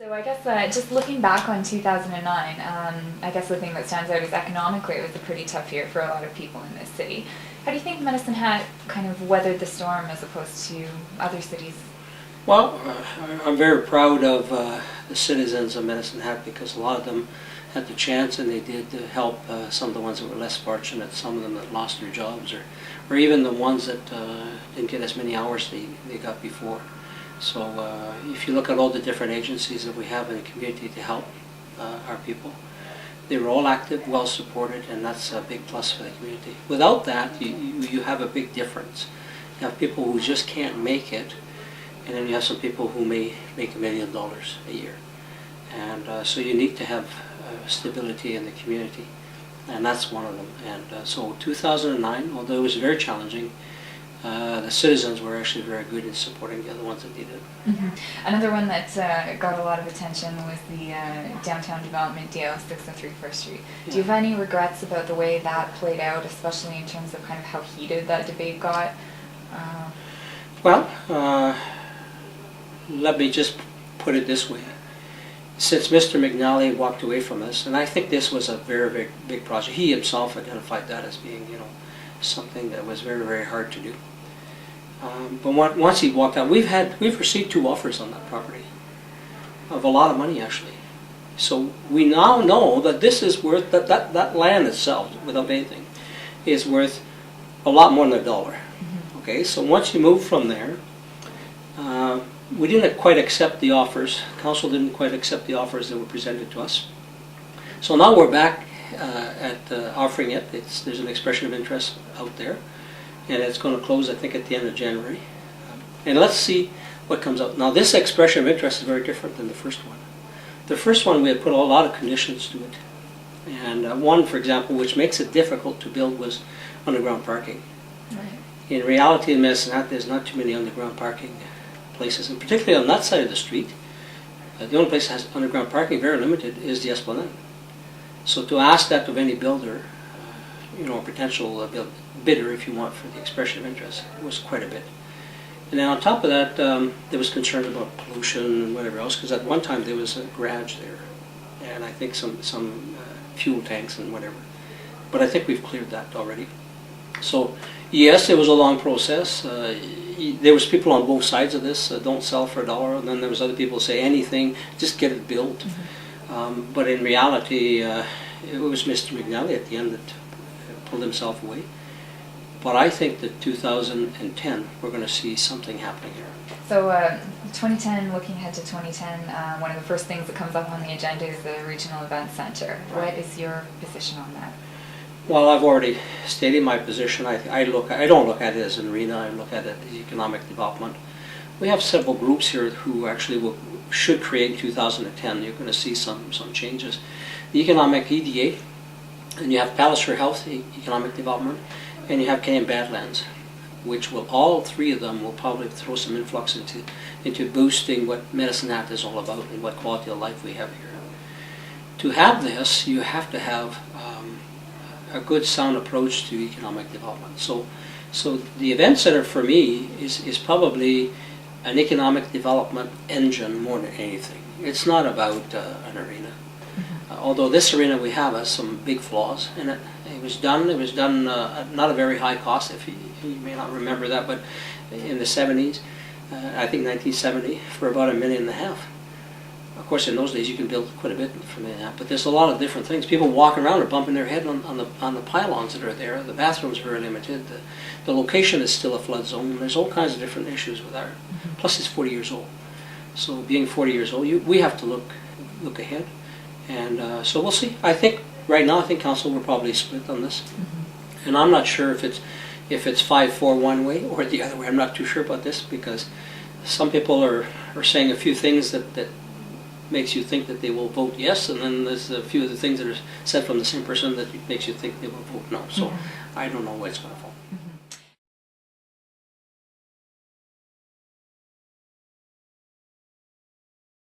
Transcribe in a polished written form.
So I guess just looking back on 2009, I guess the thing that stands out is economically it was a pretty tough year for a lot of people in this city. How do you think Medicine Hat kind of weathered the storm as opposed to other cities? Well, I'm very proud of the citizens of Medicine Hat because a lot of them had the chance and they did help some of the ones that were less fortunate, some of them that lost their jobs, or even the ones that didn't get as many hours they got before. So if you look at all the different agencies that we have in the community to help our people, they were all active, well supported, and that's a big plus for the community. Without that, you have a big difference. You have people who just can't make it, and then you have some people who may make $1 million a year. And so you need to have stability in the community, and that's one of them. And so 2009, although it was very challenging, the citizens were actually very good in supporting the other ones that needed it. Mm-hmm. Another one that got a lot of attention was the downtown development deal, 603 First Street. Yeah. Do you have any regrets about the way that played out, especially in terms of kind of how heated that debate got? Well, let me just put it this way. Since Mr. McNally walked away from us, and I think this was a very big project, he himself identified that as being, something that was very hard to do. But once he walked out, we've received 2 offers on that property of a lot of money actually. So we now know that this is worth that land itself, without anything, is worth a lot more than $1. Mm-hmm. Okay, so once you move from there, we didn't quite accept the offers. Council didn't quite accept the offers that were presented to us. So now we're back at offering it. There's an expression of interest out there, and it's going to close, I think, at the end of January. And let's see what comes out. Now, this expression of interest is very different than the first one. The first one, we had put a lot of conditions to it. And one, for example, which makes it difficult to build, was underground parking. Right. In reality, in Medicine Hat, there's not too many underground parking places, and particularly on that side of the street, the only place that has underground parking, very limited, is the Esplanade. So to ask that of any builder, a potential bidder, if you want, for the expression of interest, was quite a bit. And then on top of that, there was concern about pollution and whatever else, because at one time there was a garage there, and I think some fuel tanks and whatever. But I think we've cleared that already. So yes, it was a long process. There was people on both sides of this, don't sell for $1, and then there was other people who say anything, just get it built. Mm-hmm. But in reality, it was Mr. McNally at the end that pulled himself away. But I think that 2010, we're going to see something happening here. So 2010, looking ahead to 2010, one of the first things that comes up on the agenda is the Regional Events Center. What is your position on that? Well, I've already stated my position. I don't look at it as an arena. I look at it as economic development. We have several groups here who actually should create in 2010. You're going to see some changes. The economic EDA, and you have Palliser Health economic development, and you have Canadian Badlands, which will, all 3 of them will probably throw some influx into boosting what Medicine Hat is all about and what quality of life we have here. To have this, you have to have a good sound approach to economic development. So the event center for me is probably an economic development engine more than anything. It's not about an arena. Mm-hmm. Although this arena we have has some big flaws in it. It was done at not a very high cost, if you may not remember that, but in the 70s, I think 1970, for about $1.5 million. Of course, in those days you can build quite a bit from that, but there's a lot of different things. People walking around are bumping their head on the pylons that are there. The bathrooms are very limited. The location is still a flood zone. There's all kinds of different issues with that. Mm-hmm. Plus, it's 40 years old. So, being 40 years old, we have to look ahead, and so we'll see. I think right now, council will probably split on this, mm-hmm. and I'm not sure if it's 5-4 one way or the other way. I'm not too sure about this because some people are saying a few things that makes you think that they will vote yes, and then there's a few of the things that are said from the same person that makes you think they will vote no. So I don't know where it's going to fall.